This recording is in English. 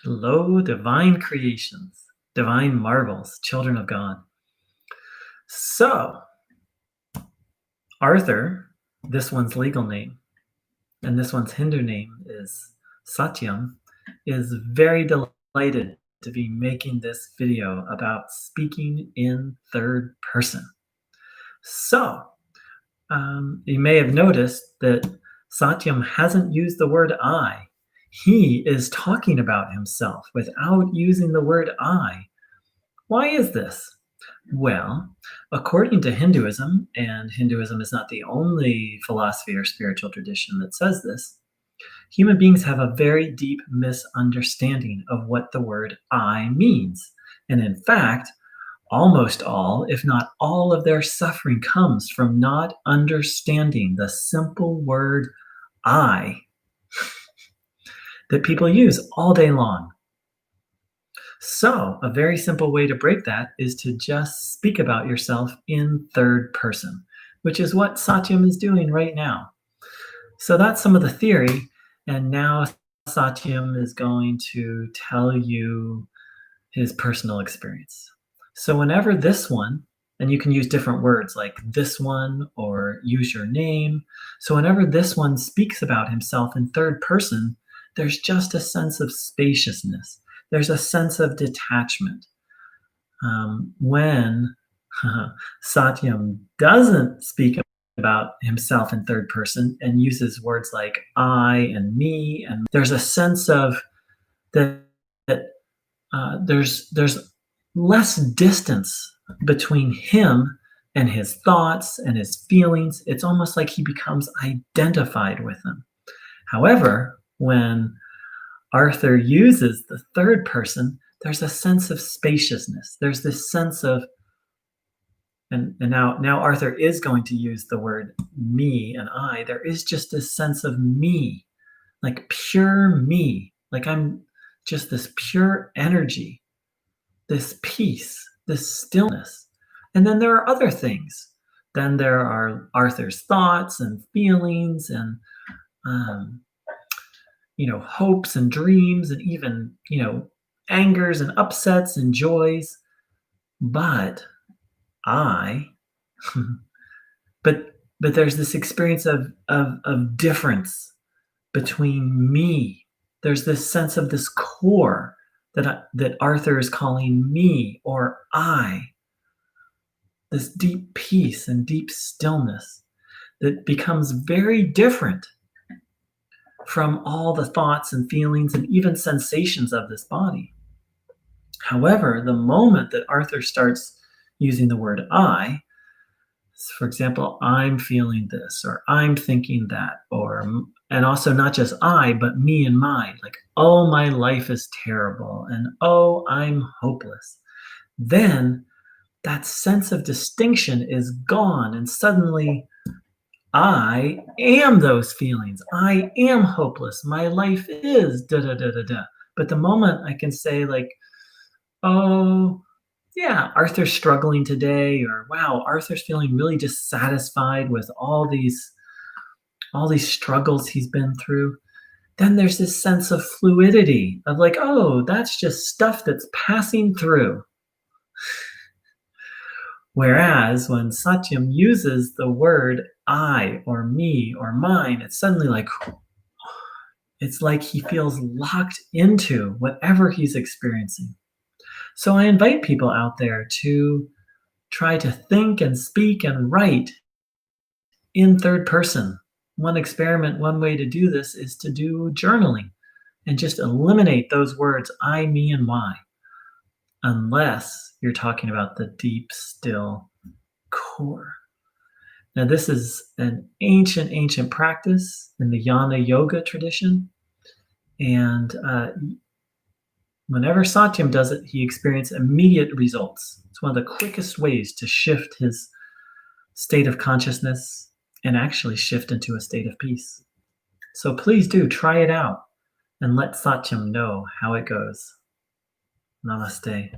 Hello, divine creations, divine marvels, children of God. So, Arthur, this one's legal name, and this one's Hindu name is Satyam, is very delighted to be making this video about speaking in third person. So, you may have noticed that Satyam hasn't used the word I. He is talking about himself without using the word I. Why is this? Well, according to Hinduism, and Hinduism is not the only philosophy or spiritual tradition that says this, human beings have a very deep misunderstanding of what the word I means. And in fact, almost all, if not all, of their suffering comes from not understanding the simple word I that people use all day long. So, a very simple way to break that is to just speak about yourself in third person, which is what Satyam is doing right now. So, that's some of the theory. And now Satyam is going to tell you his personal experience. So, whenever this one, and you can use different words like this one or use your name. So, whenever this one speaks about himself in third person, there's just a sense of spaciousness. There's a sense of detachment. When Satyam doesn't speak about himself in third person and uses words like I and me, and there's a sense of that there's less distance between him and his thoughts and his feelings. It's almost like he becomes identified with them. However, when Arthur uses the third person, there's a sense of spaciousness. There's this sense of, and now Arthur is going to use the word me and I. There is just this sense of me, like pure me, like I'm just this pure energy, this peace, this stillness. And then there are other things. Then there are Arthur's thoughts and feelings and hopes and dreams and even, angers and upsets and joys. But but there's this experience of difference between me. There's this sense of this core that Arthur is calling me or I. This deep peace and deep stillness that becomes very different from all the thoughts and feelings and even sensations of this body. However, the moment that Arthur starts using the word I, for example, I'm feeling this, or I'm thinking that, and also not just I, but me and mine, like, oh, my life is terrible, and oh, I'm hopeless. Then that sense of distinction is gone, and suddenly I am those feelings. I am hopeless. My life is da da da da da. But the moment I can say, like, oh, yeah, Arthur's struggling today, or wow, Arthur's feeling really dissatisfied with all these struggles he's been through, then there's this sense of fluidity of like, oh, that's just stuff that's passing through. Whereas when Satyam uses the word I or me or mine, it's suddenly like, it's like he feels locked into whatever he's experiencing. So I invite people out there to try to think and speak and write in third person. One experiment, one way to do this is to do journaling and just eliminate those words I, me, and my, unless you're talking about the deep, still core. Now, this is an ancient practice in the Jnana Yoga tradition. And whenever Satyam does it, he experiences immediate results. It's one of the quickest ways to shift his state of consciousness and actually shift into a state of peace. So please do try it out and let Satyam know how it goes. Namaste.